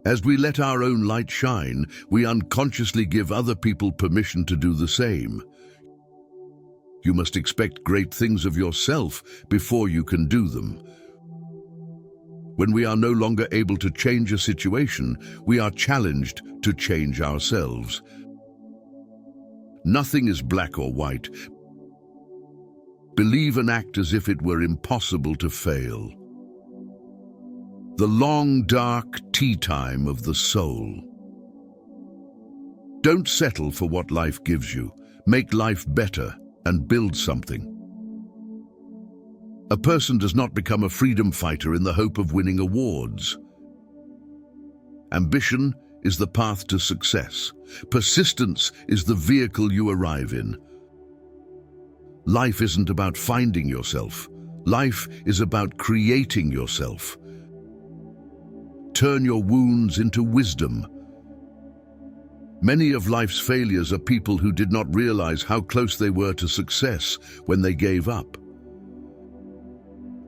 As we let our own light shine, we unconsciously give other people permission to do the same. You must expect great things of yourself before you can do them. When we are no longer able to change a situation, we are challenged to change ourselves. Nothing is black or white. Believe and act as if it were impossible to fail. The long, dark tea time of the soul. Don't settle for what life gives you. Make life better and build something. A person does not become a freedom fighter in the hope of winning awards. Ambition is the path to success. Persistence is the vehicle you arrive in. Life isn't about finding yourself. Life is about creating yourself. Turn your wounds into wisdom. Many of life's failures are people who did not realize how close they were to success when they gave up.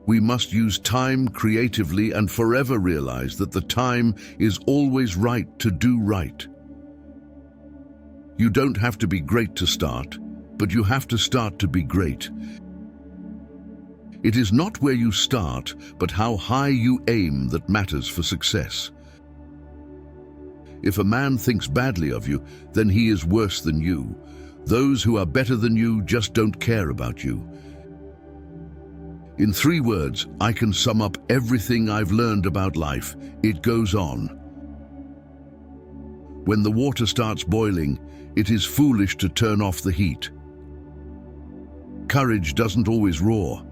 We must use time creatively and forever realize that the time is always right to do right. You don't have to be great to start, but you have to start to be great. It is not where you start, but how high you aim that matters for success. If a man thinks badly of you, then he is worse than you. Those who are better than you just don't care about you. In 3 words, I can sum up everything I've learned about life. It goes on. When the water starts boiling, it is foolish to turn off the heat. Courage doesn't always roar.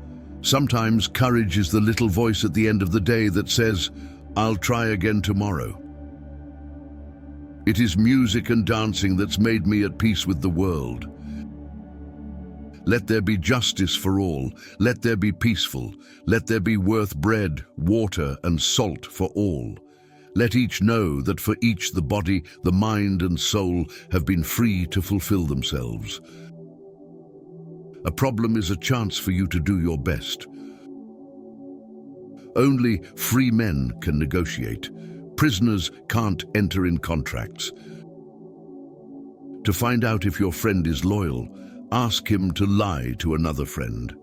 Sometimes courage is the little voice at the end of the day that says, I'll try again tomorrow. It is music and dancing that's made me at peace with the world. Let there be justice for all. Let there be peaceful. Let there be worth bread, water, and salt for all. Let each know that for each the body, the mind, and soul have been free to fulfill themselves. A problem is a chance for you to do your best. Only free men can negotiate. Prisoners can't enter in contracts. To find out if your friend is loyal, ask him to lie to another friend.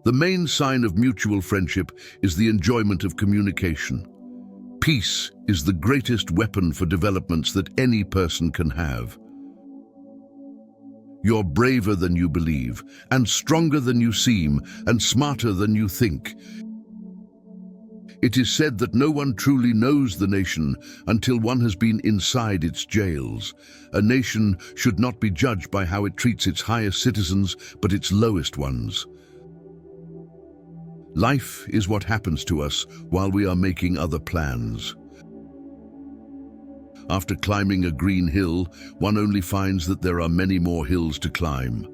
The main sign of mutual friendship is the enjoyment of communication. Peace is the greatest weapon for developments that any person can have. You're braver than you believe, and stronger than you seem, and smarter than you think. It is said that no one truly knows the nation until one has been inside its jails. A nation should not be judged by how it treats its highest citizens, but its lowest ones. Life is what happens to us while we are making other plans. After climbing a green hill, one only finds that there are many more hills to climb.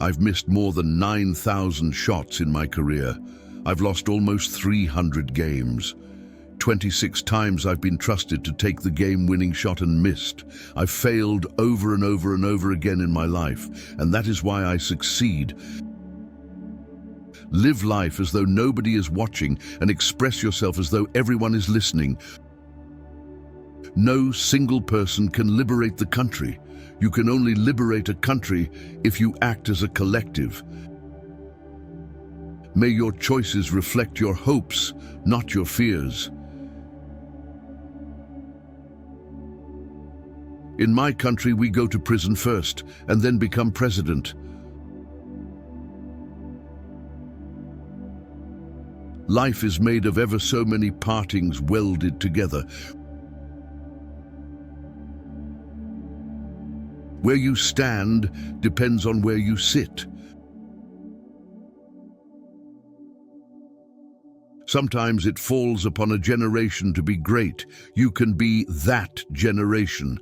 I've missed more than 9,000 shots in my career. I've lost almost 300 games. 26 times I've been trusted to take the game-winning shot and missed. I've failed over and over and over again in my life, and that is why I succeed. Live life as though nobody is watching and express yourself as though everyone is listening. No single person can liberate the country. You can only liberate a country if you act as a collective. May your choices reflect your hopes, not your fears. In my country, we go to prison first and then become president. Life is made of ever so many partings welded together. Where you stand depends on where you sit. Sometimes it falls upon a generation to be great. You can be that generation.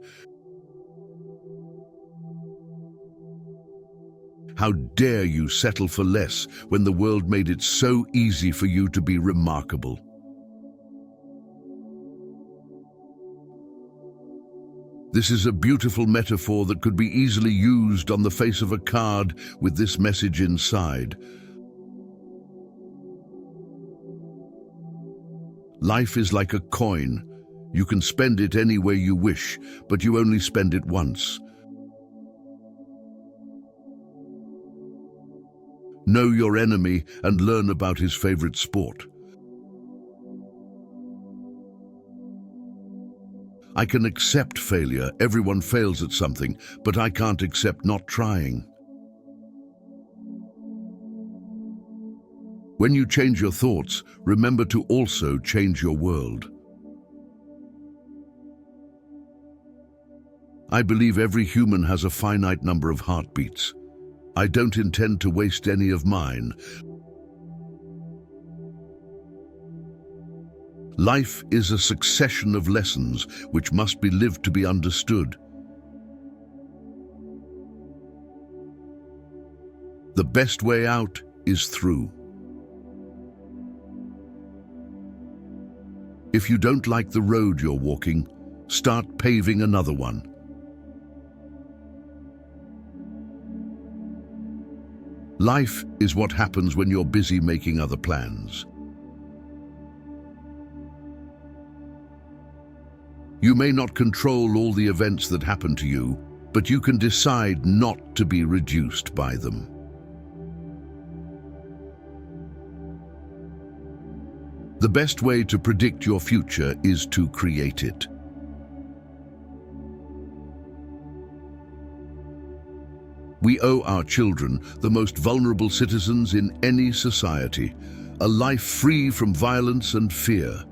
How dare you settle for less when the world made it so easy for you to be remarkable? This is a beautiful metaphor that could be easily used on the face of a card with this message inside. Life is like a coin. You can spend it any way you wish, but you only spend it once. Know your enemy and learn about his favorite sport. I can accept failure. Everyone fails at something, but I can't accept not trying. When you change your thoughts, remember to also change your world. I believe every human has a finite number of heartbeats. I don't intend to waste any of mine. Life is a succession of lessons which must be lived to be understood. The best way out is through. If you don't like the road you're walking, start paving another one. Life is what happens when you're busy making other plans. You may not control all the events that happen to you, but you can decide not to be reduced by them. The best way to predict your future is to create it. We owe our children, the most vulnerable citizens in any society, a life free from violence and fear.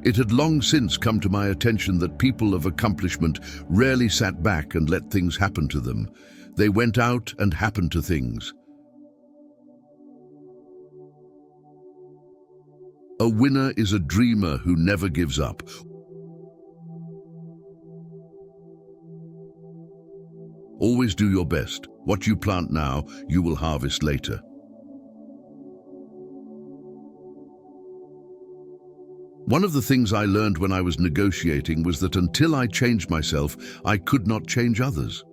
It had long since come to my attention that people of accomplishment rarely sat back and let things happen to them. They went out and happened to things. A winner is a dreamer who never gives up. Always do your best. What you plant now, you will harvest later. One of the things I learned when I was negotiating was that until I changed myself, I could not change others.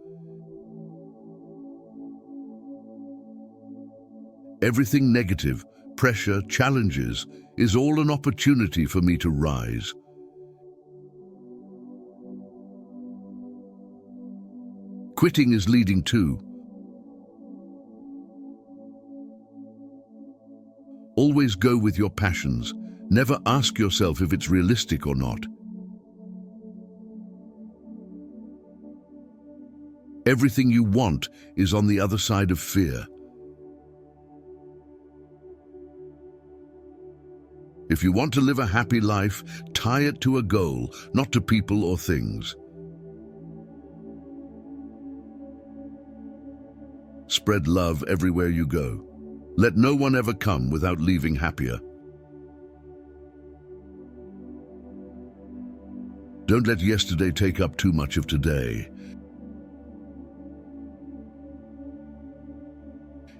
Everything negative, pressure, challenges, is all an opportunity for me to rise. Quitting is leading to. Always go with your passions. Never ask yourself if it's realistic or not. Everything you want is on the other side of fear. If you want to live a happy life, tie it to a goal, not to people or things. Spread love everywhere you go. Let no one ever come without leaving happier. Don't let yesterday take up too much of today.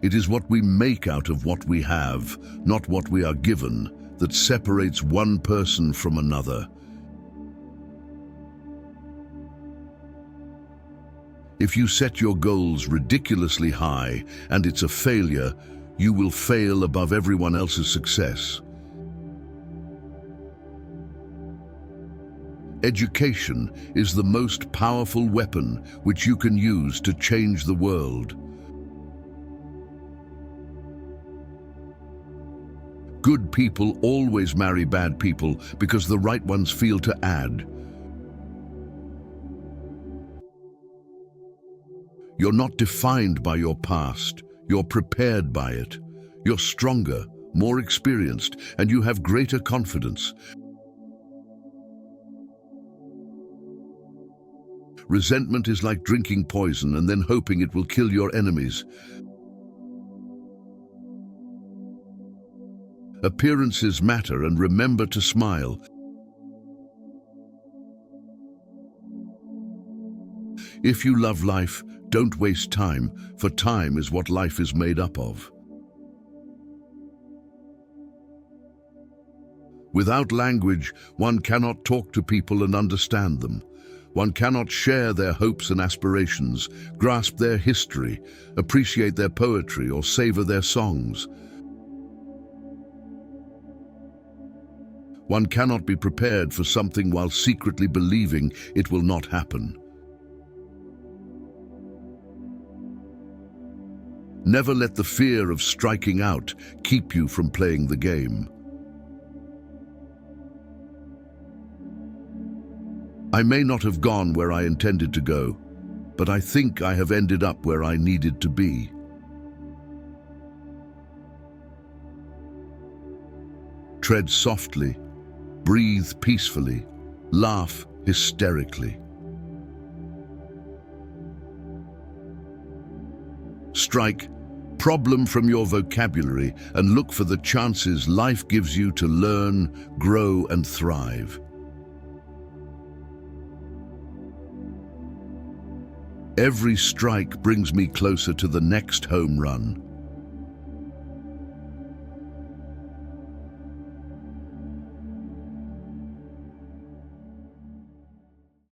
It is what we make out of what we have, not what we are given, that separates one person from another. If you set your goals ridiculously high and it's a failure, you will fail above everyone else's success. Education is the most powerful weapon which you can use to change the world. Good people always marry bad people because the right ones feel to add. You're not defined by your past, you're prepared by it. You're stronger, more experienced, and you have greater confidence. Resentment is like drinking poison and then hoping it will kill your enemies. Appearances matter, and remember to smile. If you love life, don't waste time, for time is what life is made up of. Without language, one cannot talk to people and understand them. One cannot share their hopes and aspirations, grasp their history, appreciate their poetry, or savor their songs. One cannot be prepared for something while secretly believing it will not happen. Never let the fear of striking out keep you from playing the game. I may not have gone where I intended to go, but I think I have ended up where I needed to be. Tread softly, breathe peacefully, laugh hysterically. Strike problem from your vocabulary and look for the chances life gives you to learn, grow, and thrive. Every strike brings me closer to the next home run.